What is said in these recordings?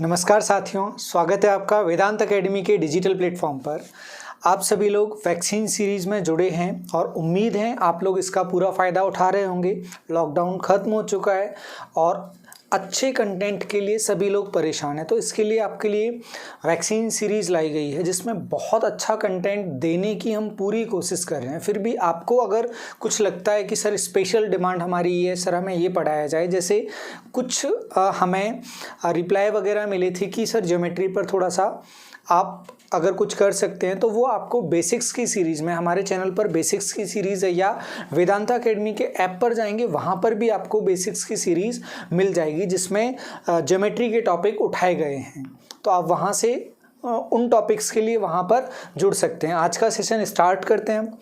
नमस्कार साथियों, स्वागत है आपका वेदांत एकेडमी के डिजिटल प्लेटफॉर्म पर। आप सभी लोग वैक्सीन सीरीज़ में जुड़े हैं और उम्मीद है आप लोग इसका पूरा फ़ायदा उठा रहे होंगे। लॉकडाउन ख़त्म हो चुका है और अच्छे कंटेंट के लिए सभी लोग परेशान हैं, तो इसके लिए आपके लिए वैक्सीन सीरीज़ लाई गई है जिसमें बहुत अच्छा कंटेंट देने की हम पूरी कोशिश कर रहे हैं। फिर भी आपको अगर कुछ लगता है कि सर स्पेशल डिमांड हमारी ये है, सर हमें ये पढ़ाया जाए, जैसे कुछ हमें रिप्लाई वगैरह मिले थे कि सर ज्योमेट्री पर थोड़ा सा आप अगर कुछ कर सकते हैं तो वो आपको बेसिक्स की सीरीज़ में, हमारे चैनल पर बेसिक्स की सीरीज़ है, या वेदांता एकेडमी के ऐप पर जाएंगे वहाँ पर भी आपको बेसिक्स की सीरीज़ मिल जाएगी जिसमें ज्योमेट्री के टॉपिक उठाए गए हैं। तो आप वहाँ से उन टॉपिक्स के लिए वहाँ पर जुड़ सकते हैं। आज का सेशन स्टार्ट करते हैं।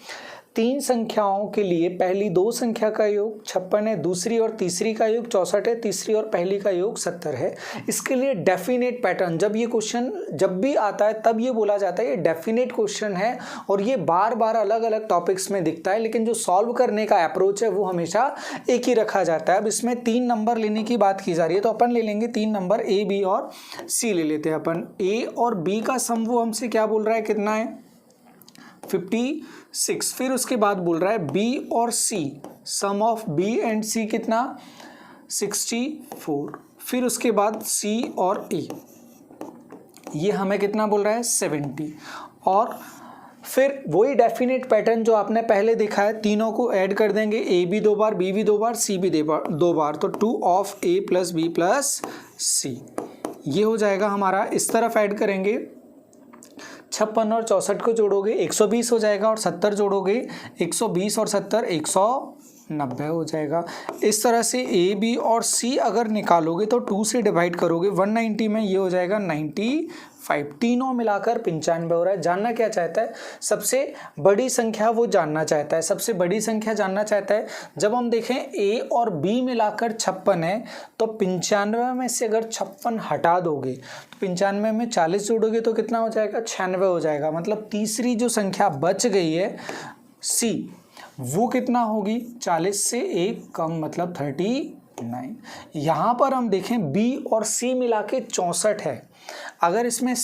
3 संख्याओं के लिए पहली 2 संख्या का योग 56 है, दूसरी और तीसरी का योग 64 है, तीसरी और पहली का योग 70 है। इसके लिए डेफिनेट पैटर्न, जब ये क्वेश्चन जब भी आता है तब ये बोला जाता है ये डेफिनेट क्वेश्चन है और ये बार बार अलग अलग टॉपिक्स में दिखता है, लेकिन जो सॉल्व करने का अप्रोच है वो हमेशा एक ही रखा जाता है। अब इसमें 3 नंबर लेने की बात की जा रही है, तो अपन ले लेंगे 3 नंबर ए, बी और सी ले लेते हैं अपन। ए और बी का सम वो हमसे क्या बोल रहा है, कितना है 56। फिर उसके बाद बोल रहा है बी और सी, सम ऑफ बी एंड सी कितना 64। फिर उसके बाद सी और ए, ये हमें कितना बोल रहा है 70। और फिर वही डेफिनेट पैटर्न जो आपने पहले देखा है, तीनों को ऐड कर देंगे, ए भी 2 बार, बी भी 2 बार, सी भी 2 बार, तो 2 of A plus B plus C, ये हो जाएगा हमारा। इस तरफ ऐड करेंगे 56 और 64 को जोड़ोगे 120 हो जाएगा, और 70 जोड़ोगे 120 और 70 190 हो जाएगा। इस तरह से ए बी और सी अगर निकालोगे तो 2 से डिवाइड करोगे 190 में, ये हो जाएगा 95। तीनों मिलाकर 95 हो रहा है। जानना क्या चाहता है, सबसे बड़ी संख्या वो जानना चाहता है, सबसे बड़ी संख्या जानना चाहता है। जब हम देखें ए और बी मिलाकर 56 है, तो 95 में से अगर 56 हटा दोगे तो 95 में 40 जोड़ोगे तो कितना हो जाएगा 96 हो जाएगा। मतलब तीसरी जो संख्या बच गई है सी, वो कितना होगी 40 से 1 कम, मतलब 39। यहाँ पर हम देखें बी और सी मिला के 64 है। अगर इसमें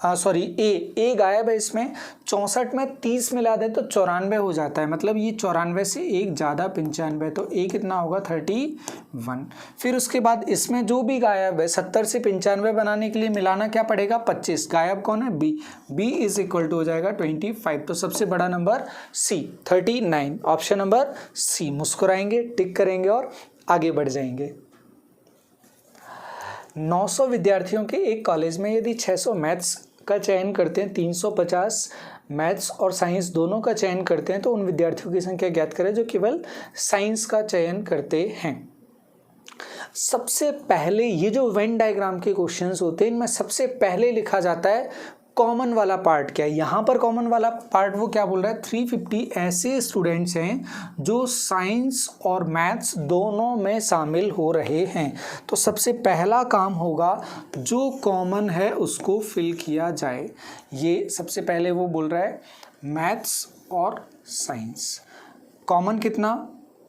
ए गायब है, इसमें 64 में 30 मिला दे तो 94 हो जाता है, मतलब ये 94 से 1 ज़्यादा 95, तो ए कितना होगा 31। फिर उसके बाद इसमें जो भी गायब है 70 से 95 बनाने के लिए मिलाना क्या पड़ेगा 25, गायब कौन है बी इज इक्वल टू हो जाएगा 25। तो सबसे बड़ा number C 39, option number C. मुस्कुराएंगे, टिक करेंगे और आगे बढ़ जाएंगे। 900 विद्यार्थियों के एक कॉलेज में यदि 600 मैथ्स का चयन करते हैं, 350 मैथ्स और साइंस दोनों का चयन करते हैं, तो उन विद्यार्थियों की संख्या ज्ञात करें जो केवल साइंस का चयन करते हैं। सबसे पहले ये जो वेन डायग्राम के क्वेश्चंस होते हैं, इनमें सबसे पहले लिखा जाता है कॉमन वाला पार्ट क्या है। यहाँ पर कॉमन वाला पार्ट वो क्या बोल रहा है, 350 ऐसे स्टूडेंट्स हैं जो साइंस और मैथ्स दोनों में शामिल हो रहे हैं। तो सबसे पहला काम होगा जो कॉमन है उसको फिल किया जाए। ये सबसे पहले वो बोल रहा है मैथ्स और साइंस, कॉमन कितना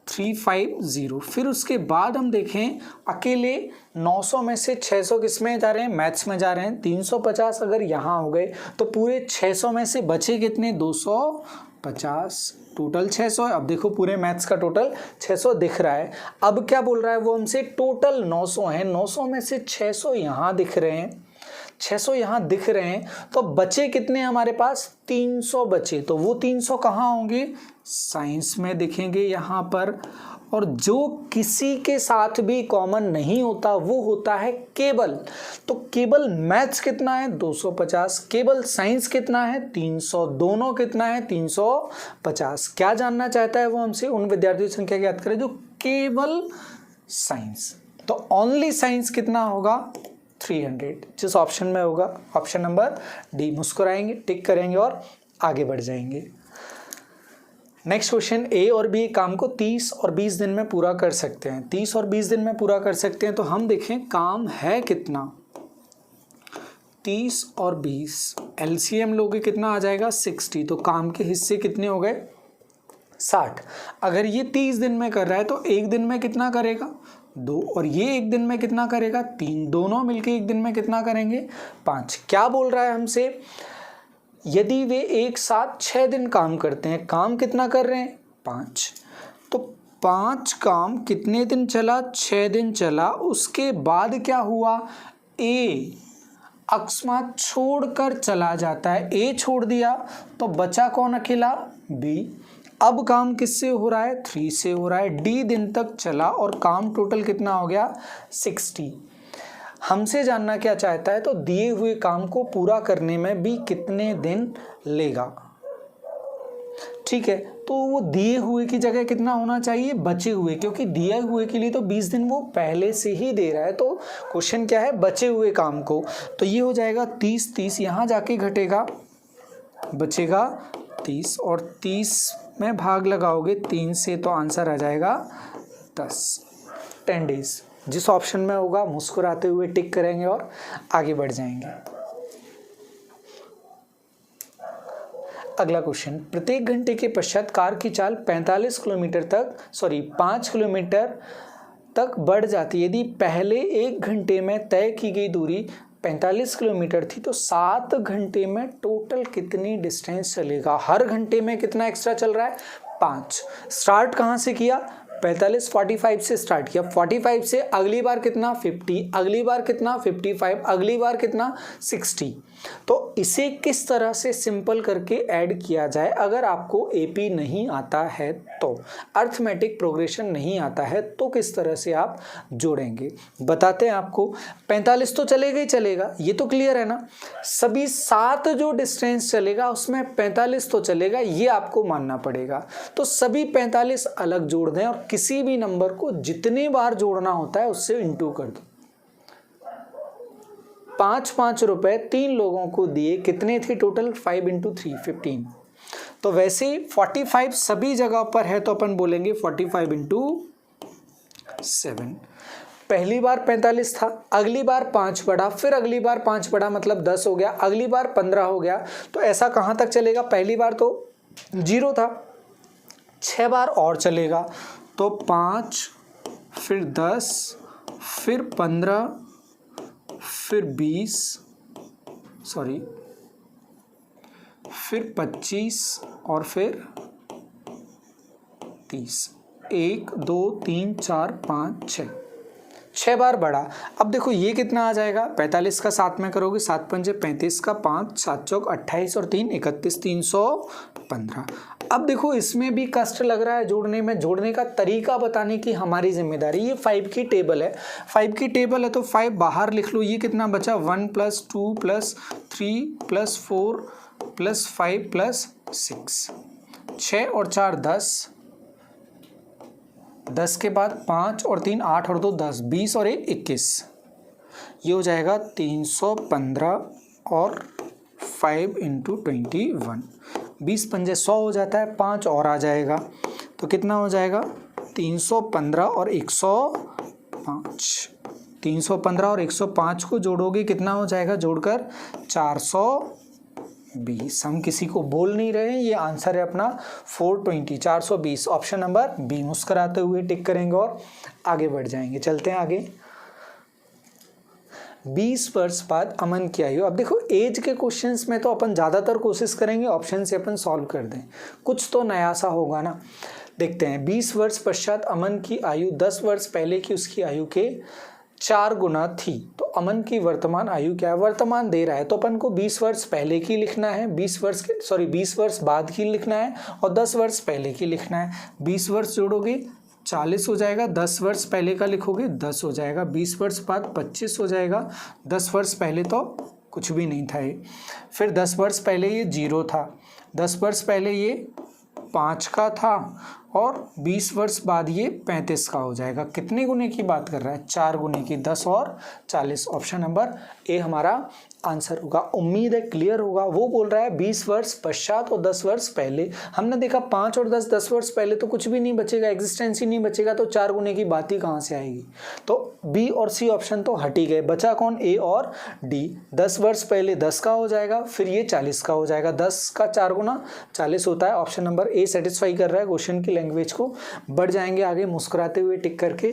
350। फिर उसके बाद हम देखें अकेले 900 में से 600 किस में जा रहे हैं, मैथ्स में जा रहे हैं। 350 अगर यहाँ हो गए तो पूरे 600 में से बचे कितने 250, टोटल 600। अब देखो पूरे मैथ्स का टोटल 600 दिख रहा है। अब क्या बोल रहा है वो हमसे, टोटल 900 है, 900 में से 600 यहाँ दिख रहे हैं, 600 यहाँ दिख रहे हैं, तो बचे कितने हमारे पास 300 बचे। तो वो 300 कहाँ होंगे, साइंस में दिखेंगे यहाँ पर। और जो किसी के साथ भी कॉमन नहीं होता वो होता है केवल, तो केवल मैथ्स कितना है 250, केवल साइंस कितना है 300, दोनों कितना है 350। क्या जानना चाहता है वो हमसे, उन विद्यार्थियों की संख्या ज्ञात करें जो केवल साइंस। तो ओनली साइंस कितना होगा 300, जिस ऑप्शन में होगा ऑप्शन नंबर डी। मुस्कुराएंगे, टिक करेंगे और आगे बढ़ जाएंगे। नेक्स्ट क्वेश्चन, ए और बी काम को 30 और 20 दिन में पूरा कर सकते हैं। 30 और 20 दिन में पूरा कर सकते हैं, तो हम देखें काम है कितना 30 और 20, एलसीएम लोगे कितना आ जाएगा 60, तो काम के हिस्से कितने हो गए 60। अगर ये 30 दिन में कर रहा है तो एक दिन में कितना करेगा 2 और ये एक दिन में कितना करेगा 3, दोनों मिलके एक दिन में कितना करेंगे 5। क्या बोल रहा है हमसे, यदि वे एक साथ 6 दिन काम करते हैं, काम कितना कर रहे हैं 5, तो 5 काम कितने दिन चला 6 दिन चला, उसके बाद क्या हुआ ए अकस्मात छोड़कर चला जाता है, ए छोड़ दिया तो बचा कौन अकेला बी। अब काम किससे हो रहा है 3 से हो रहा है, डी दिन तक चला और काम टोटल कितना हो गया 60। हमसे जानना क्या चाहता है, तो दिए हुए काम को पूरा करने में बी कितने दिन लेगा। ठीक है, तो वो दिए हुए की जगह कितना होना चाहिए बचे हुए, क्योंकि दिए हुए के लिए तो 20 दिन वो पहले से ही दे रहा है, तो क्वेश्चन क्या है बचे हुए काम को, तो ये हो जाएगा 30, 30 यहाँ जाके घटेगा, बचेगा 30 और 30 में भाग लगाओगे 3 से तो आंसर आ जाएगा 10 डेज। जिस ऑप्शन में होगा मुस्कुराते हुए टिक करेंगे और आगे बढ़ जाएंगे। अगला क्वेश्चन, प्रत्येक घंटे के पश्चात कार की चाल 5 किलोमीटर तक बढ़ जाती है। यदि पहले 1 घंटे में तय की गई दूरी 45 किलोमीटर थी तो 7 घंटे में टोटल कितनी डिस्टेंस चलेगा। हर घंटे में कितना एक्स्ट्रा चल रहा है 5। स्टार्ट कहाँ से किया 45 से स्टार्ट किया, 45 से अगली बार कितना 50, अगली बार कितना 55, अगली बार कितना 60। तो इसे किस तरह से सिंपल करके ऐड किया जाए, अगर आपको एपी नहीं आता है तो, अर्थमेटिक प्रोग्रेशन नहीं आता है तो किस तरह से आप जोड़ेंगे बताते हैं आपको। 45 तो चलेगा ही चलेगा, ये तो क्लियर है ना। सभी 7 जो डिस्टेंस चलेगा उसमें 45 तो चलेगा, ये आपको मानना पड़ेगा। तो सभी 45 अलग जोड़ दें और किसी भी नंबर को जितने बार जोड़ना होता है उससे इंटू कर दो। 5-5 रुपए 3 लोगों को दिए, कितने थे टोटल 5 × 3 15। तो वैसे 45 सभी जगह पर है तो अपन बोलेंगे 45 × 7। पहली बार 45 था, अगली बार 5 बढ़ा, फिर अगली बार 5 बढ़ा मतलब 10 हो गया, अगली बार 15 हो गया। तो ऐसा कहाँ तक चलेगा, पहली बार तो 0 था, 6 बार और चलेगा तो 5 फिर 10 फिर 15 फिर 20 फिर 25 और फिर 30। 1 2 3 4 5 6 बार बढ़ा। अब देखो ये कितना आ जाएगा 45 का 7 में करोगे 7 पंजे 35 का 5 7 चौक 28 और 3 31 315। अब देखो इसमें भी कष्ट लग रहा है जोड़ने में, जोड़ने का तरीका बताने की हमारी जिम्मेदारी। ये 5 की टेबल है, 5 की टेबल है तो 5 बाहर लिख लो। ये कितना बचा 1 + 2 + 3 + 4 + 5 + 6। 6 और 4 10, 10 के बाद 5 और 3 8 और 2 10, 20 और 1 21। ये हो जाएगा 315 और 5 × 21। 20 पंजे 100 हो जाता है, 5 और आ जाएगा तो कितना हो जाएगा 315 और 105। 315 और 105 को जोड़ोगे कितना हो जाएगा, जोड़कर 420। हम किसी को बोल नहीं रहे हैं, ये आंसर है अपना 420 420। ऑप्शन नंबर बी मुस्कुराते हुए टिक करेंगे और आगे बढ़ जाएंगे। चलते हैं आगे। 20 वर्ष बाद अमन की आयु। अब देखो एज के क्वेश्चंस में तो अपन ज़्यादातर कोशिश करेंगे ऑप्शन से अपन सॉल्व कर दें, कुछ तो नया सा होगा ना। देखते हैं 20 वर्ष पश्चात अमन की आयु 10 वर्ष पहले की उसकी आयु के 4 गुना थी। तो अमन की वर्तमान आयु क्या है, वर्तमान दे रहा है तो अपन को 20 वर्ष पहले की लिखना है, 20 वर्ष बाद की लिखना है और 10 वर्ष पहले की लिखना है। 20 वर्ष जोड़ोगे 40 हो जाएगा, 10 वर्ष पहले का लिखोगे 10 हो जाएगा, 20 वर्ष बाद 25 हो जाएगा, 10 वर्ष पहले तो कुछ भी नहीं था ये। फिर 10 वर्ष पहले ये 0 था, 10 वर्ष पहले ये 5 का था और 20 वर्ष बाद ये 35 का हो जाएगा। कितने गुने की बात कर रहा है, 4 गुने की, 10 और 40। ऑप्शन नंबर ए हमारा आंसर होगा। उम्मीद है क्लियर होगा। वो बोल रहा है 20 वर्ष पश्चात और 10 वर्ष पहले। हमने देखा 5 और 10 वर्ष पहले तो कुछ भी नहीं बचेगा, एग्जिस्टेंस ही नहीं बचेगा, तो 4 गुने की बात ही कहाँ से आएगी। तो बी और सी ऑप्शन तो हट ही गए, बचा कौन, ए और डी। 10 वर्ष पहले 10 का हो जाएगा, फिर ये 40 का हो जाएगा, 10 का 4 गुना 40 होता है। ऑप्शन नंबर ए सेटिस्फाई कर रहा है क्वेश्चन की लैंग्वेज को। बढ़ जाएंगे आगे मुस्कुराते हुए टिक करके।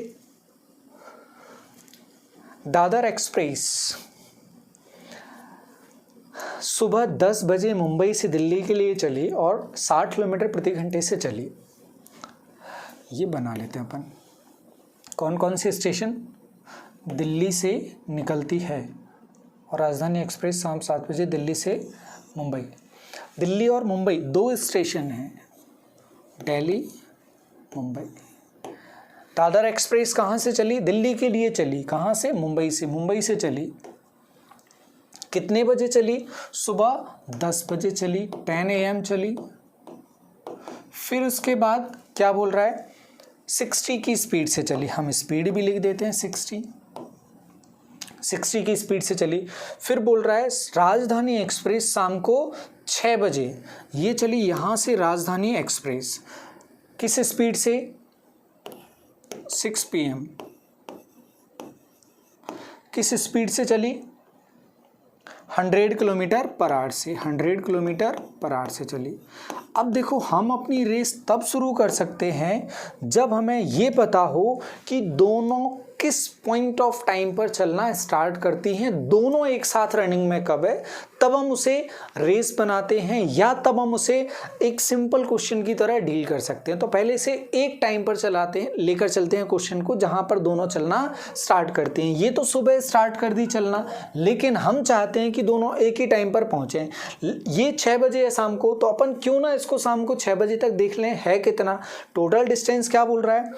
दादर एक्सप्रेस सुबह 10 बजे मुंबई से दिल्ली के लिए चली और 60 किलोमीटर प्रति घंटे से चली। ये बना लेते हैं अपन, कौन कौन से स्टेशन दिल्ली से निकलती है और राजधानी एक्सप्रेस शाम 7 बजे दिल्ली से मुंबई। दिल्ली और मुंबई 2 स्टेशन हैं, दिल्ली मुंबई। दादर एक्सप्रेस कहाँ से चली? दिल्ली के लिए चली। कहाँ से? मुंबई से। मुंबई से चली। कितने बजे चली? सुबह 10 बजे चली, 10 AM चली। फिर उसके बाद क्या बोल रहा है? 60 की स्पीड से चली। हम स्पीड भी लिख देते हैं 60 की स्पीड से चली। फिर बोल रहा है राजधानी एक्सप्रेस शाम को 6 बजे ये चली। यहाँ से राजधानी एक्सप्रेस किस स्पीड से? 6 PM। किस स्पीड से चली? 100 किलोमीटर पर आवर से। 100 किलोमीटर पर आवर से चली। अब देखो, हम अपनी रेस तब शुरू कर सकते हैं जब हमें ये पता हो कि दोनों किस पॉइंट ऑफ टाइम पर चलना स्टार्ट करती हैं, दोनों एक साथ रनिंग में कब है, तब हम उसे रेस बनाते हैं या तब हम उसे एक सिंपल क्वेश्चन की तरह डील कर सकते हैं। तो पहले से एक टाइम पर चलाते हैं, लेकर चलते हैं क्वेश्चन को जहां पर दोनों चलना स्टार्ट करते हैं। ये तो सुबह स्टार्ट कर दी चलना, लेकिन हम चाहते हैं कि दोनों एक ही टाइम पर पहुंचे। ये 6 बजे है शाम को, तो अपन क्यों ना इसको शाम को 6 बजे तक देख लें है कितना। टोटल डिस्टेंस क्या बोल रहा है?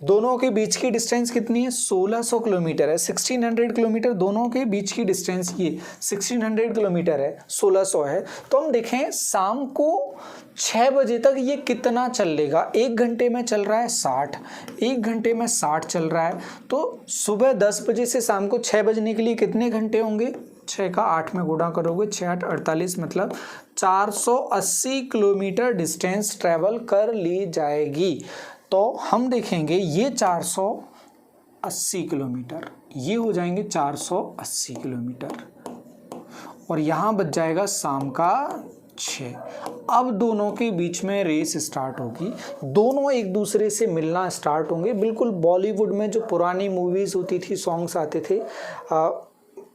दोनों के बीच की डिस्टेंस कितनी है? 1600 किलोमीटर है। 1600 किलोमीटर दोनों के बीच की डिस्टेंस, ये 1600 किलोमीटर है, 1600 है। तो हम देखें शाम को 6 बजे तक ये कितना चल लेगा। 1 घंटे में चल रहा है 60, 1 घंटे में 60 चल रहा है। तो सुबह 10 बजे से शाम को 6 बजने के लिए कितने घंटे होंगे? 6 का 8 में गुणा करोगे, 6 8 48, मतलब 480 किलोमीटर डिस्टेंस ट्रैवल कर ली जाएगी। तो हम देखेंगे ये 480 किलोमीटर, ये हो जाएंगे 480 किलोमीटर और यहाँ बच जाएगा शाम का 6। अब दोनों के बीच में रेस स्टार्ट होगी, दोनों एक दूसरे से मिलना स्टार्ट होंगे। बिल्कुल बॉलीवुड में जो पुरानी मूवीज़ होती थी, सॉन्ग्स आते थे,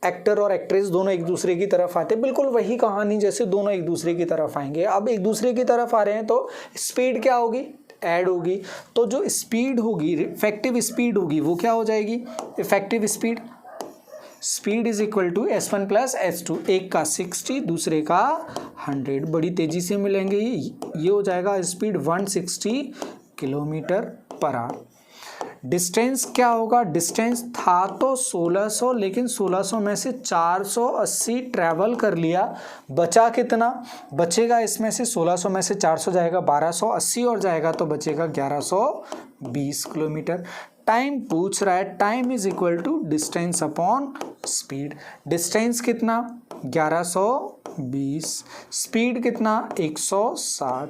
एक्टर और एक्ट्रेस दोनों एक दूसरे की तरफ आते, बिल्कुल वही कहानी जैसे दोनों एक दूसरे की तरफ आएंगे। अब एक दूसरे की तरफ आ रहे हैं तो स्पीड क्या होगी? ऐड होगी। तो जो स्पीड होगी, इफेक्टिव स्पीड होगी, वो क्या हो जाएगी? Effective speed, speed is equal to S1 plus S2। एक का 60, दूसरे का 100। बड़ी तेजी से मिलेंगे, ये हो जाएगा speed 160 kilometre per hour. Distance क्या होगा? डिस्टेंस था तो 1600, लेकिन 1600 में से 480 ट्रैवल कर लिया, बचा कितना? बचेगा इसमें से 1600 में से 400 जाएगा 1280 और जाएगा तो बचेगा 1120 किलोमीटर। टाइम पूछ रहा है, time is equal to distance upon speed. Distance कितना? 1120, स्पीड कितना? 160।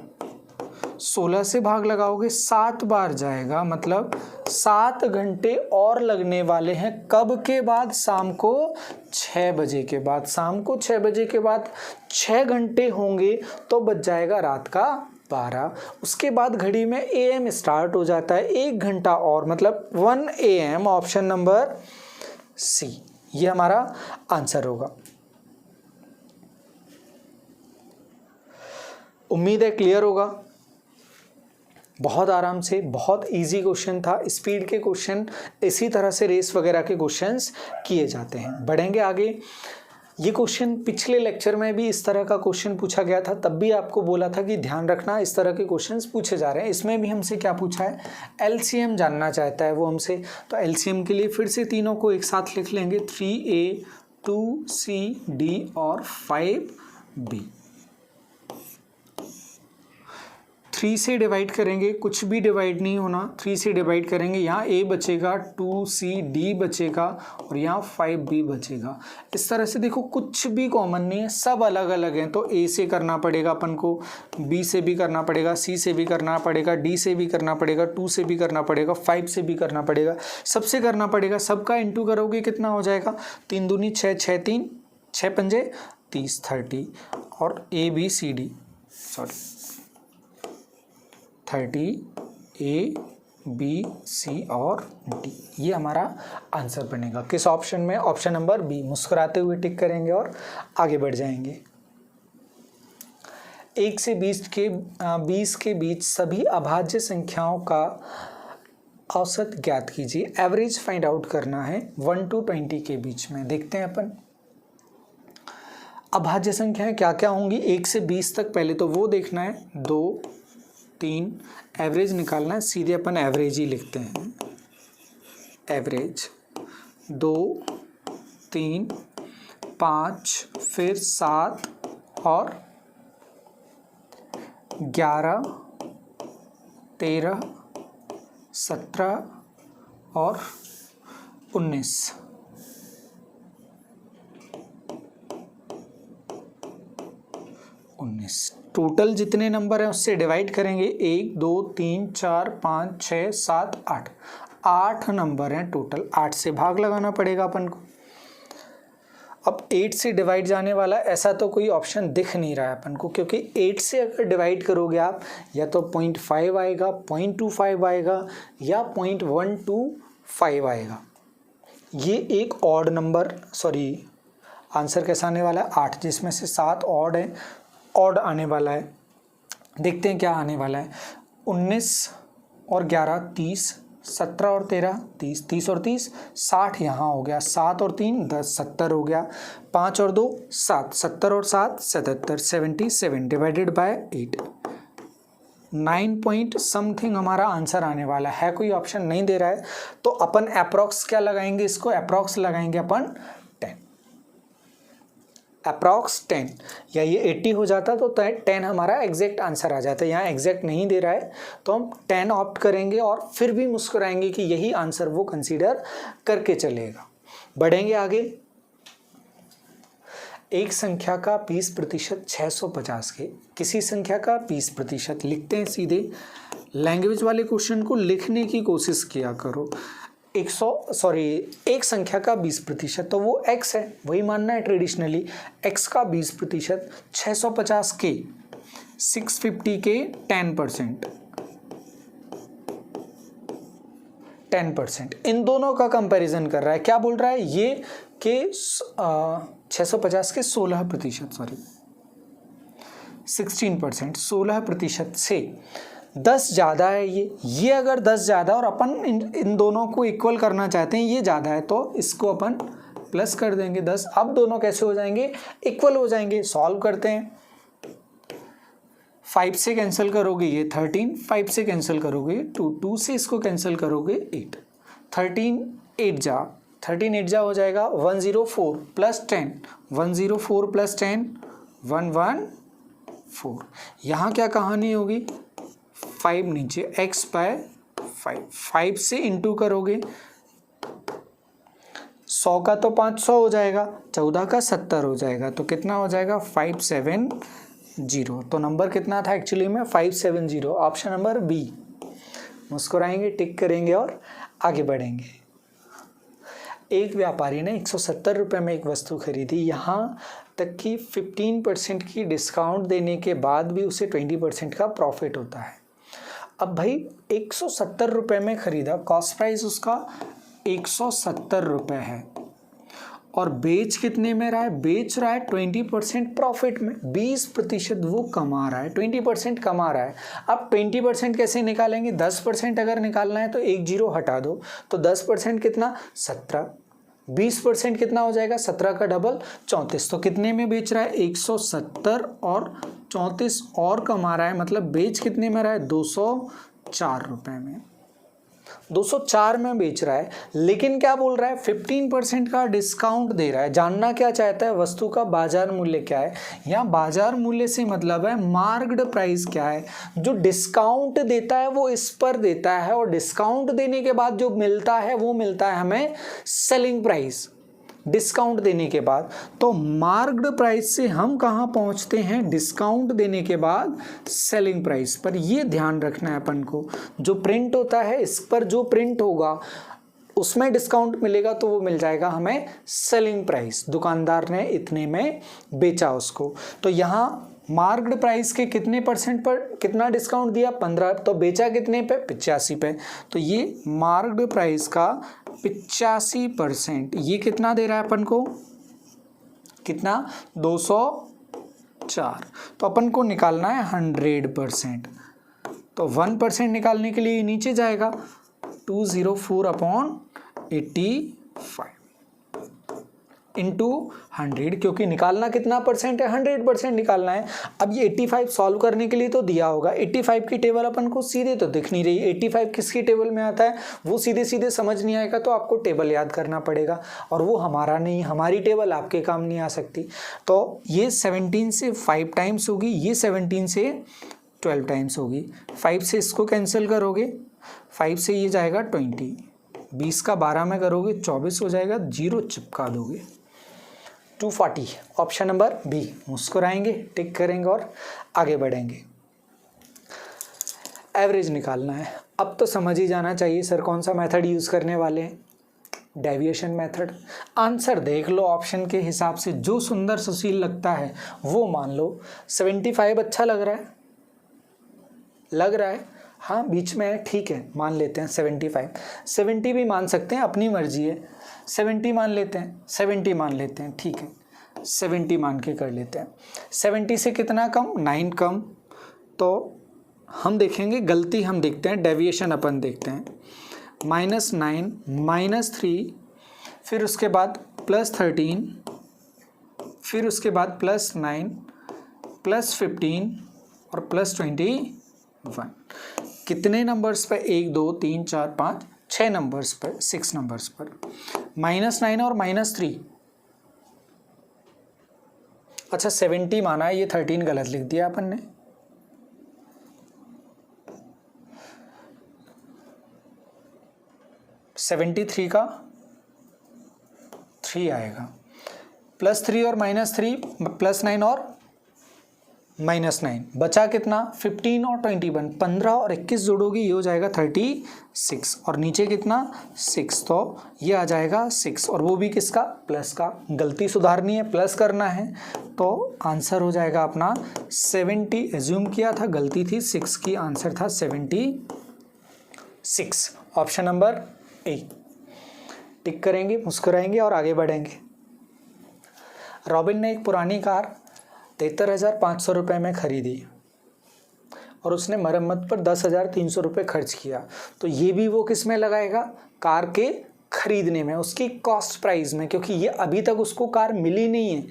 16 से भाग लगाओगे 7 बार जाएगा, मतलब 7 घंटे और लगने वाले हैं। कब के बाद? शाम को 6 बजे के बाद। शाम को 6 बजे के बाद 6 घंटे होंगे तो बच जाएगा रात का 12। उसके बाद घड़ी में AM स्टार्ट हो जाता है, 1 घंटा और, मतलब 1 AM। ऑप्शन नंबर C ये हमारा आंसर होगा। उम्मीद है क्लियर होगा। बहुत आराम से, बहुत इजी क्वेश्चन था। स्पीड के क्वेश्चन इसी तरह से रेस वगैरह के क्वेश्चंस किए जाते हैं। बढ़ेंगे आगे। ये क्वेश्चन पिछले लेक्चर में भी इस तरह का क्वेश्चन पूछा गया था, तब भी आपको बोला था कि ध्यान रखना इस तरह के क्वेश्चंस पूछे जा रहे हैं। इसमें भी हमसे क्या पूछा है? LCM जानना चाहता है वो हमसे। तो LCM के लिए फिर से तीनों को एक साथ लिख लेंगे, 3A 2C D और 5B। 3 से डिवाइड करेंगे, कुछ भी डिवाइड नहीं होना, 3 से डिवाइड करेंगे, यहाँ A बचेगा, 2C D बचेगा और यहाँ 5B बचेगा। इस तरह से देखो कुछ भी कॉमन नहीं है, सब अलग अलग हैं। तो A से करना पड़ेगा अपन को, B से भी करना पड़ेगा, C से भी करना पड़ेगा, D से भी करना पड़ेगा, 2 से भी करना पड़ेगा, 5 से भी करना पड़ेगा, सबसे करना पड़ेगा। सबका इंटू करोगे कितना हो जाएगा? 3 दूनी 6, 6 3 6 पंजे 30, 30 और ABCD 30 A बी, सी और डी, ये हमारा आंसर बनेगा। किस ऑप्शन में? Option number B. मुस्कुराते हुए टिक करेंगे और आगे बढ़ जाएंगे। 1 से 20 के बीच सभी अभाज्य संख्याओं का औसत ज्ञात कीजिए। एवरेज फाइंड आउट करना है 1 to 20 के बीच में। देखते हैं अपन अभाज्य संख्याएं क्या क्या होंगी 1 से 20 तक। पहले तो वो देखना है, 2, 3, एवरेज निकालना है। सीधे अपन एवरेज ही लिखते हैं, एवरेज 2, 3, 5, फिर 7 और 11, 13, 17 और 19। टोटल जितने नंबर हैं उससे डिवाइड करेंगे। 1, 2, 3, 4, 5, 6, 7, 8, 8 नंबर हैं टोटल। 8 से भाग लगाना पड़ेगा अपन को। अब 8 से डिवाइड जाने वाला ऐसा तो कोई ऑप्शन दिख नहीं रहा है अपन को, क्योंकि 8 से अगर डिवाइड करोगे आप या तो 0.5 आएगा, 0.25 आएगा या 0.125 आएगा। ये एक ऑड नंबर, सॉरी आंसर कैसा आने वाला है 8, जिसमें से 7 ऑड है, ऑड आने वाला है। देखते हैं क्या आने वाला है। 19 और 11 30, 17 और 13 30, 30 और 30 60 यहाँ हो गया, 7 और 3 10, 70 हो गया, 5 और 2 7, 70 और 7 77, 77 डिवाइडेड बाय 8, 9 पॉइंट समथिंग हमारा आंसर आने वाला है। कोई ऑप्शन नहीं दे रहा है तो अपन अप्रॉक्स क्या लगाएंगे, इसको अप्रॉक्स लगाएंगे अपन 10, अप्रॉक्स 10, या ये 80 हो जाता तो 10 हमारा एग्जैक्ट आंसर आ जाता है। यहाँ एग्जैक्ट नहीं दे रहा है तो हम 10 ऑप्ट करेंगे और फिर भी मुस्कुराएंगे कि यही आंसर वो कंसीडर करके चलेगा। बढ़ेंगे आगे। एक संख्या का 20% 650 के, किसी संख्या का 20% लिखते हैं सीधे। लैंग्वेज वाले क्वेश्चन को लिखने की कोशिश किया करो। एक संख्या का 20%, तो वो x है, वही मानना है ट्रेडिशनली। x का 20% 650 के, 650 के 10%, 10%, इन दोनों का कंपैरिजन कर रहा है। क्या बोल रहा है ये कि 650 के 16%, सॉरी 16%, 16% से 10 ज़्यादा है। ये अगर 10 ज़्यादा और अपन इन दोनों को इक्वल करना चाहते हैं, ये ज़्यादा है तो इसको अपन प्लस कर देंगे 10। अब दोनों कैसे हो जाएंगे, इक्वल हो जाएंगे। सॉल्व करते हैं। 5 से कैंसिल करोगे ये 13, 5 से कैंसिल करोगे 2, 2 से इसको कैंसिल करोगे 8, 13 8 जा हो जाएगा 104 प्लस 10, 104 प्लस 10 114। यहाँ क्या कहानी होगी, 5 नीचे x बाय 5 से इंटू करोगे, 100 का तो 500 हो जाएगा, 14 का 70 हो जाएगा, तो कितना हो जाएगा 570। तो नंबर कितना था एक्चुअली में 570। Option number B. मुस्कुराएंगे, टिक करेंगे और आगे बढ़ेंगे। एक व्यापारी ने 170 रुपये में एक वस्तु खरीदी। यहाँ तक कि 15% की डिस्काउंट देने के बाद भी उसे 20% का प्रॉफिट होता है। अब भाई 170 रुपये में खरीदा, कॉस्ट प्राइस उसका 170 रुपये है और बेच कितने में रहा है, बेच रहा है 20% प्रॉफिट में। 20% वो कमा रहा है, 20% कमा रहा है। अब 20% कैसे निकालेंगे, 10% अगर निकालना है तो 1 0 हटा दो, तो 10% कितना 17, 20% कितना हो जाएगा 17 का डबल 34। तो कितने में बेच रहा है 170 और 34 और कमा रहा है, मतलब बेच कितने में रहा है 204 रुपये में, 204 में बेच रहा है। लेकिन क्या बोल रहा है 15% का डिस्काउंट दे रहा है। जानना क्या चाहता है, वस्तु का बाजार मूल्य क्या है। यहाँ बाजार मूल्य से मतलब है मार्क्ड प्राइस क्या है। जो डिस्काउंट देता है वो इस पर देता है और डिस्काउंट देने के बाद जो मिलता है वो मिलता है हमें सेलिंग प्राइस, डिस्काउंट देने के बाद। तो मार्क्ड प्राइस से हम कहाँ पहुँचते हैं, डिस्काउंट देने के बाद सेलिंग प्राइस पर। ये ध्यान रखना है अपन को। जो प्रिंट होता है इस पर जो प्रिंट होगा उसमें डिस्काउंट मिलेगा तो वो मिल जाएगा हमें सेलिंग प्राइस। दुकानदार ने इतने में बेचा उसको। तो यहाँ मार्क्ड प्राइस के कितने परसेंट पर कितना डिस्काउंट दिया, 15, तो बेचा कितने पे, 85 पे। तो ये मार्क्ड प्राइस का 85%, ये कितना दे रहा है अपन को, कितना, 204। तो अपन को निकालना है 100%, तो 1% निकालने के लिए नीचे जाएगा 204/85 इंटू 100, क्योंकि निकालना कितना परसेंट है, 100% निकालना है। अब ये 85 सॉल्व करने के लिए तो दिया होगा, 85 की टेबल अपन को सीधे तो दिख नहीं रही, 85 किसकी टेबल में आता है वो सीधे सीधे समझ नहीं आएगा, तो आपको टेबल याद करना पड़ेगा, और वो हमारा नहीं, हमारी टेबल आपके काम नहीं आ सकती। तो ये 17 से 5 टाइम्स होगी, ये 17 से 12 टाइम्स होगी। 5 से इसको कैंसिल करोगे, 5 से ये जाएगा 20, 20 का 12 में करोगे 24 हो जाएगा, 0 चिपका दोगे, 240। Option number B. मुस्कुराएंगे, टिक करेंगे और आगे बढ़ेंगे। एवरेज निकालना है। अब तो समझ ही जाना चाहिए सर कौन सा मेथड यूज़ करने वाले हैं, डेविएशन मेथड। आंसर देख लो, ऑप्शन के हिसाब से जो सुंदर सुशील लगता है वो मान लो। 75 अच्छा लग रहा है, हाँ बीच में है, ठीक है मान लेते हैं 75। 70 भी मान सकते हैं, अपनी मर्जी है। 70 मान लेते हैं, 70 मान लेते हैं, ठीक है 70 मान के कर लेते हैं। 70 से कितना कम, 9 कम। तो हम देखेंगे, गलती हम देखते हैं, डेविएशन अपन देखते हैं। -9 -3, फिर उसके बाद +13, फिर उसके बाद +9 +15 और +21। कितने नंबर्स पर, 1 2 3 4 5 6 नंबर्स पर, 6 नंबर्स पर। -9 और -3, अच्छा 70 माना है, ये 13 गलत लिख दिया अपन ने। (73) का 3 आएगा, +3 और -3, +9 और -9, बचा कितना, 15 और 21, 15 और 21 जोड़ोगे ये हो जाएगा 36, और नीचे कितना 6, तो ये आ जाएगा 6, और वो भी किसका, प्लस का। गलती सुधारनी है, प्लस करना है, तो आंसर हो जाएगा अपना 70। एज्यूम किया था, गलती थी, 6 की आंसर था 76। Option number A. टिक करेंगे, मुस्कुराएंगे और आगे बढ़ेंगे। रॉबिन ने एक पुरानी कार 73,500 रुपये में खरीदी और उसने मरम्मत पर 10,300 रुपये खर्च किया। तो ये भी वो किस में लगाएगा, कार के खरीदने में, उसकी कॉस्ट प्राइस में, क्योंकि ये अभी तक उसको कार मिली नहीं है।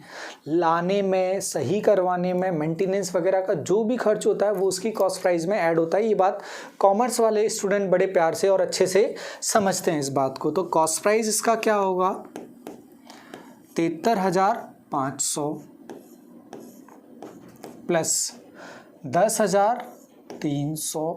लाने में, सही करवाने में, मेंटेनेंस वगैरह का जो भी खर्च होता है वो उसकी कॉस्ट प्राइस में ऐड होता है। ये बात कॉमर्स वाले स्टूडेंट बड़े प्यार से और अच्छे से समझते हैं इस बात को। तो कॉस्ट प्राइस इसका क्या होगा, 73,500 प्लस 10,300,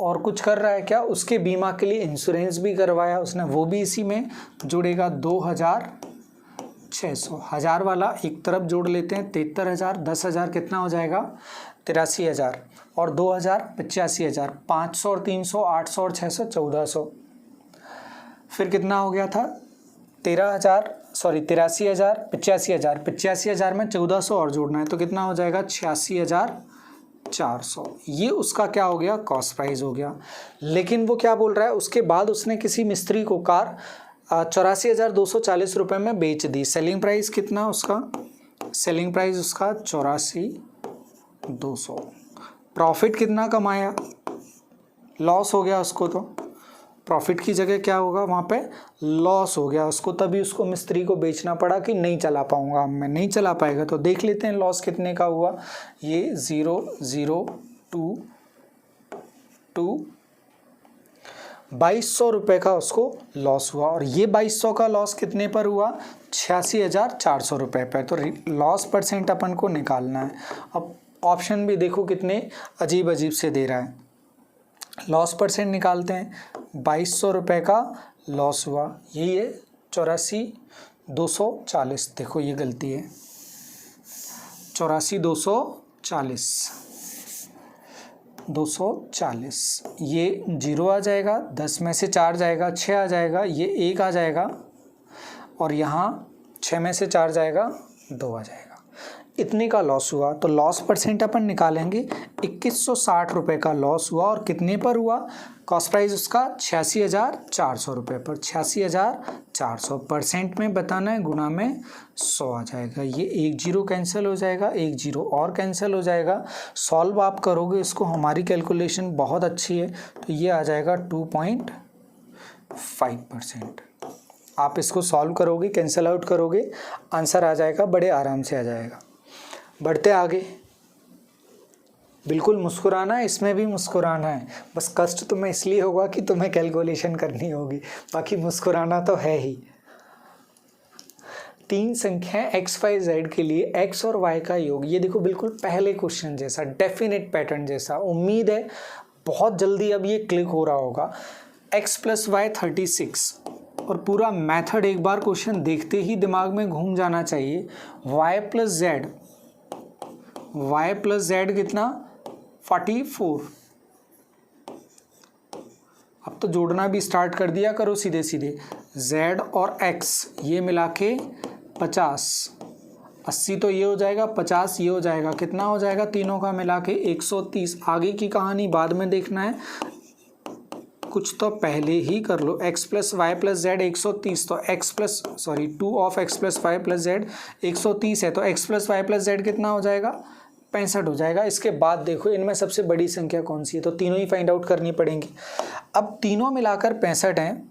और कुछ कर रहा है क्या, उसके बीमा के लिए इंश्योरेंस भी करवाया उसने, वो भी इसी में जुड़ेगा, 2,600। 1000 वाला एक तरफ जोड़ लेते हैं, 73,000, 10,000 कितना हो जाएगा, 83,000, और 2,000 85,000, 500 और 300 800 और 600 1400। फिर कितना हो गया था, 83,000 85,000 में 1400 और जोड़ना है, तो कितना हो जाएगा 86,400। ये उसका क्या हो गया, कॉस्ट प्राइस हो गया। लेकिन वो क्या बोल रहा है, उसके बाद उसने किसी मिस्त्री को कार 84,240 रुपये में बेच दी। सेलिंग प्राइस कितना उसका, सेलिंग प्राइस उसका 84,200। प्रॉफिट कितना कमाया, लॉस हो गया उसको, तो प्रॉफिट की जगह क्या होगा, वहाँ पे लॉस हो गया उसको, तभी उसको मिस्त्री को बेचना पड़ा कि नहीं चला पाऊँगा मैं, नहीं चला पाएगा। तो देख लेते हैं लॉस कितने का हुआ, ये 0,022 2200 रुपये का उसको लॉस हुआ, और ये 2200 का लॉस कितने पर हुआ, 86,400 रुपये पर। तो लॉस परसेंट अपन को निकालना है। अब ऑप्शन भी देखो कितने अजीब अजीब से दे रहा है। लॉस परसेंट निकालते हैं, 2200 रुपये का लॉस हुआ, यही है 84,240। देखो ये गलती है, 84,240, ये 0 आ जाएगा, 10 में से 4 जाएगा, 6 आ जाएगा, ये 1 आ जाएगा, और यहाँ 6 में से 4 जाएगा, 2 आ जाएगा। इतने का लॉस हुआ तो लॉस परसेंट अपन निकालेंगे। 2160 रुपये का लॉस हुआ और कितने पर हुआ, कॉस्ट प्राइस उसका 86,400 रुपये पर, 86,400 परसेंट में बताना है, गुना में 100 आ जाएगा। ये एक जीरो कैंसिल हो जाएगा, एक जीरो और कैंसिल हो जाएगा। सॉल्व आप करोगे इसको, हमारी कैलकुलेशन बहुत अच्छी है, तो ये आ जाएगा 2.5%। आप इसको सॉल्व करोगे, कैंसिल आउट करोगे, आंसर आ जाएगा, बड़े आराम से आ जाएगा। बढ़ते आगे, बिल्कुल मुस्कुराना है, इसमें भी मुस्कुराना है, बस कष्ट तुम्हें इसलिए होगा कि तुम्हें कैलकुलेशन करनी होगी, बाकी मुस्कुराना तो है ही। 3 संख्याएं x, y, z के लिए x और y का योग, ये देखो बिल्कुल पहले क्वेश्चन जैसा, डेफिनेट पैटर्न जैसा। उम्मीद है बहुत जल्दी अब ये क्लिक हो रहा होगा। x + y 36 और पूरा मेथड एक बार क्वेश्चन देखते ही दिमाग में घूम जाना चाहिए। y + z कितना, 44। अब तो जोड़ना भी स्टार्ट कर दिया करो सीधे सीधे। z और x ये मिला के 50, 80 तो ये हो जाएगा, 50 ये हो जाएगा, कितना हो जाएगा तीनों का मिला के 130। आगे की कहानी बाद में देखना है, कुछ तो पहले ही कर लो। x + y + z 130, तो 2 of x + y + z 130 है, तो x + y + z कितना हो जाएगा, 65 हो जाएगा। इसके बाद देखो इनमें सबसे बड़ी संख्या कौन सी है, तो तीनों ही फाइंड आउट करनी पड़ेंगी। अब तीनों मिलाकर 65 हैं,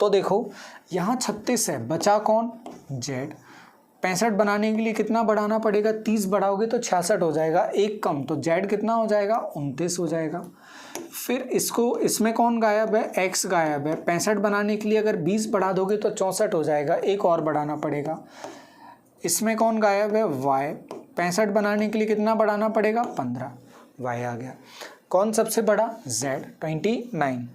तो देखो यहाँ 36 है, बचा कौन, z। 65 बनाने के लिए कितना बढ़ाना पड़ेगा, 30 बढ़ाओगे तो 66 हो जाएगा, एक कम, तो z कितना हो जाएगा, 29 हो जाएगा। फिर इसको, इसमें कौन गायब है, x गायब है। 65 बनाने के लिए अगर 20 बढ़ा दोगे तो 64 हो जाएगा, एक और बढ़ाना पड़ेगा। इसमें कौन गायब है, y। 65 बनाने के लिए कितना बढ़ाना पड़ेगा, 15, y आ गया। कौन सबसे बड़ा, z 29,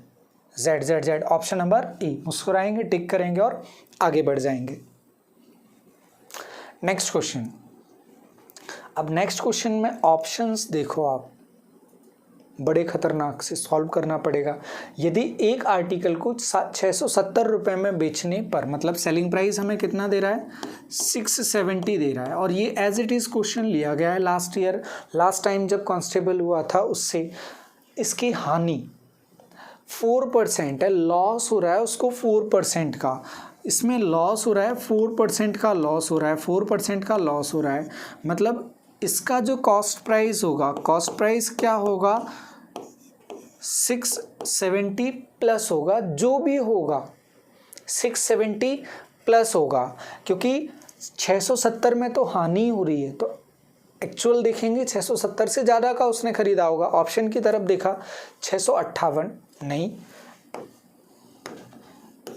z। Option number E। मुस्कुराएंगे, tick करेंगे और आगे बढ़ जाएंगे। Next question. अब नेक्स्ट क्वेश्चन में ऑप्शंस देखो आप, बड़े खतरनाक से सॉल्व करना पड़ेगा। यदि एक आर्टिकल को 670 रुपये में बेचने पर, मतलब सेलिंग प्राइस हमें कितना दे रहा है, 670 दे रहा है, और ये एज इट इज़ क्वेश्चन लिया गया है लास्ट टाइम जब कांस्टेबल हुआ था उससे। इसकी हानि 4% है, लॉस हो रहा है उसको 4% का, इसमें लॉस हो रहा है 4% का लॉस हो रहा है, 4% का लॉस हो रहा है। मतलब इसका जो कॉस्ट प्राइस होगा, कॉस्ट प्राइस क्या होगा, 670 प्लस होगा, जो भी होगा 670 प्लस होगा, क्योंकि 670 में तो हानि हो रही है, तो एक्चुअल देखेंगे 670 से ज़्यादा का उसने खरीदा होगा। ऑप्शन की तरफ देखा, 658 नहीं,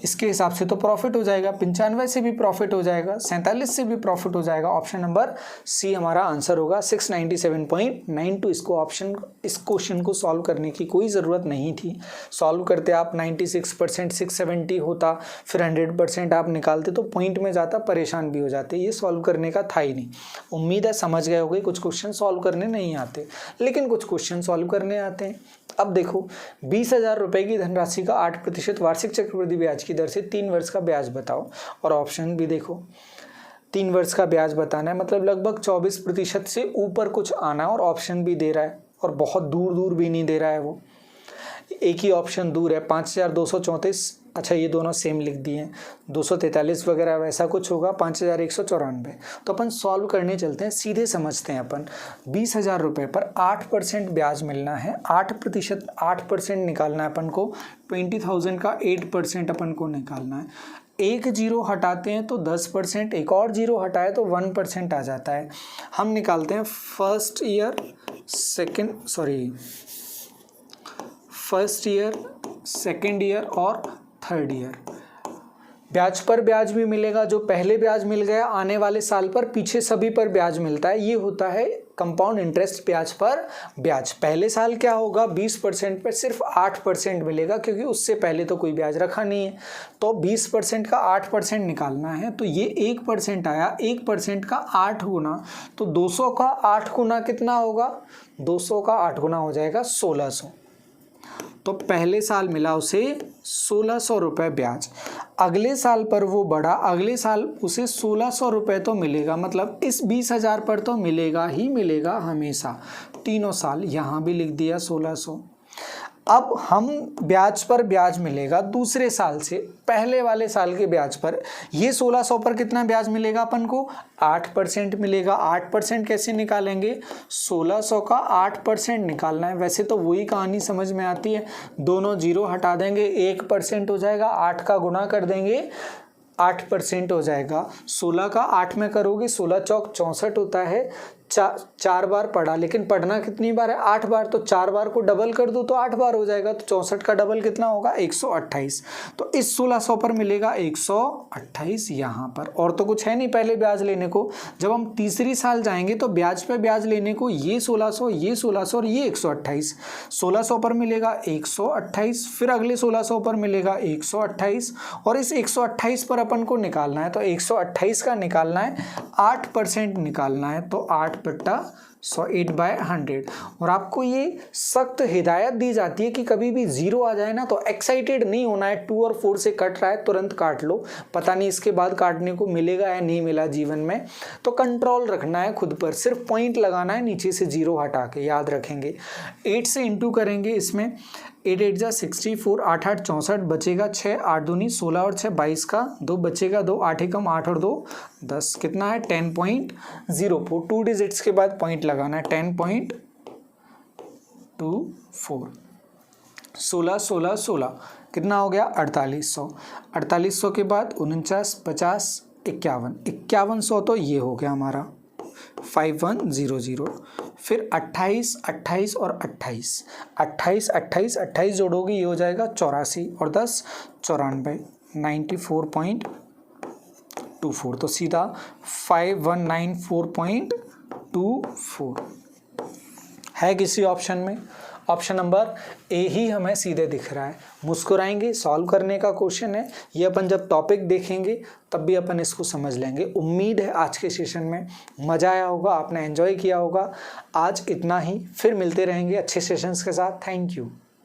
इसके हिसाब से तो प्रॉफिट हो जाएगा, 95 से भी प्रॉफिट हो जाएगा, 47 से भी प्रॉफिट हो जाएगा। ऑप्शन नंबर सी हमारा आंसर होगा, 697.92। इस क्वेश्चन को सॉल्व करने की कोई ज़रूरत नहीं थी। सॉल्व करते आप 96%, 670 होता, फिर 100% आप निकालते तो पॉइंट में जाता, परेशान भी हो जाते। ये सॉल्व करने का था ही नहीं। उम्मीद है समझ गए होंगे, कुछ क्वेश्चन सॉल्व करने नहीं आते, लेकिन कुछ क्वेश्चन सॉल्व करने आते हैं। अब देखो, 20,000 रुपये की धनराशि का 8% वार्षिक चक्रवृद्धि ब्याज की दर से 3 वर्ष का ब्याज बताओ। और ऑप्शन भी देखो, 3 वर्ष का ब्याज बताना है, मतलब लगभग 24% से ऊपर कुछ आना है, और ऑप्शन भी दे रहा है, और बहुत दूर दूर भी नहीं दे रहा है वो, एक ही ऑप्शन दूर है, 5,234। अच्छा, ये दोनों सेम लिख दिए हैं, 243 वगैरह वैसा कुछ होगा, 5,194। तो अपन सॉल्व करने चलते हैं, सीधे समझते हैं अपन। 20,000 रुपये पर 8% ब्याज मिलना है, 8% निकालना है अपन को। 20,000 का 8% अपन को निकालना है। एक जीरो हटाते हैं तो 10%, एक और जीरो हटाए तो 1% आ जाता है। हम निकालते हैं फर्स्ट ईयर, सेकेंड ईयर और थर्ड ईयर। ब्याज पर ब्याज भी मिलेगा, जो पहले ब्याज मिल गया आने वाले साल पर पीछे सभी पर ब्याज मिलता है। ये होता है कंपाउंड इंटरेस्ट, ब्याज पर ब्याज। पहले साल क्या होगा, 20% पर सिर्फ 8% मिलेगा, क्योंकि उससे पहले तो कोई ब्याज रखा नहीं है। तो 20% का 8% निकालना है, तो ये 1% आया, 1% का 8 गुना, तो 200 का 8 गुना कितना होगा, 200 का 8 गुना हो जाएगा 1600। तो पहले साल मिला उसे 1600 रुपये ब्याज, अगले साल पर वो बढ़ा, अगले साल उसे 1600 रुपये तो मिलेगा, मतलब इस 20,000 पर तो मिलेगा ही मिलेगा हमेशा, तीनों साल। यहाँ भी लिख दिया 1600। अब हम ब्याज पर ब्याज मिलेगा दूसरे साल से पहले वाले साल के ब्याज पर, ये 1600 पर कितना ब्याज मिलेगा अपन को, 8% मिलेगा। 8% कैसे निकालेंगे, 1600 का 8% निकालना है। वैसे तो वही कहानी समझ में आती है, दोनों जीरो हटा देंगे, 1% हो जाएगा, 8 का गुणा कर देंगे 8% हो जाएगा। 16 का 8 में करोगे 16 चौक 64 होता है। चार बार पढ़ा, लेकिन पढ़ना कितनी बार है, 8 बार, तो 4 बार को डबल कर दो तो 8 बार हो जाएगा, तो 64 का डबल कितना होगा, 128। तो इस 1600 पर मिलेगा 128 यहाँ पर। और तो कुछ है नहीं पहले ब्याज लेने को। जब हम तीसरी साल जाएंगे तो ब्याज पे ब्याज लेने को ये 1600, ये 1600 और ये 128। 1600 पर मिलेगा 128, फिर अगले 1600 पर मिलेगा 128, और इस 128 पर अपन को निकालना है, तो 128 का निकालना है, 8% निकालना है, तो 8/100, 8/100। और आपको ये सख्त हिदायत दी जाती है कि कभी भी जीरो आ जाए ना तो एक्साइटेड नहीं होना है, 2 और 4 से कट रहा है तुरंत काट लो, पता नहीं इसके बाद काटने को मिलेगा या नहीं मिला जीवन में, तो कंट्रोल रखना है खुद पर, सिर्फ पॉइंट लगाना है नीचे से जीरो हटा के, याद रखेंगे। 8 से इंटू करेंगे इसमें, 8 8 जा 64, 8 8 64, बचेगा 6, 8 दूनी 16 और 6 22 का 2 बचेगा 2, 8 एकम 8 और 2 10, कितना है 10.04। 2 डिजिट्स के बाद पॉइंट लगाना है, 10.24। 16 16 16 कितना हो गया 4800। 4800 के बाद 49 50 51, 5100 तो ये हो गया हमारा 5100। फिर 28 28 और 28 28 28 28 जोड़ोगे ये हो जाएगा 84 और 10 94, 94.24, तो सीधा 5194.24 है किसी ऑप्शन में। ऑप्शन नंबर ए ही हमें सीधे दिख रहा है। मुस्कुराएंगे, सॉल्व करने का क्वेश्चन है ये, अपन जब टॉपिक देखेंगे तब भी अपन इसको समझ लेंगे। उम्मीद है आज के सेशन में मज़ा आया होगा, आपने एंजॉय किया होगा। आज इतना ही, फिर मिलते रहेंगे अच्छे सेशंस के साथ। Thank you.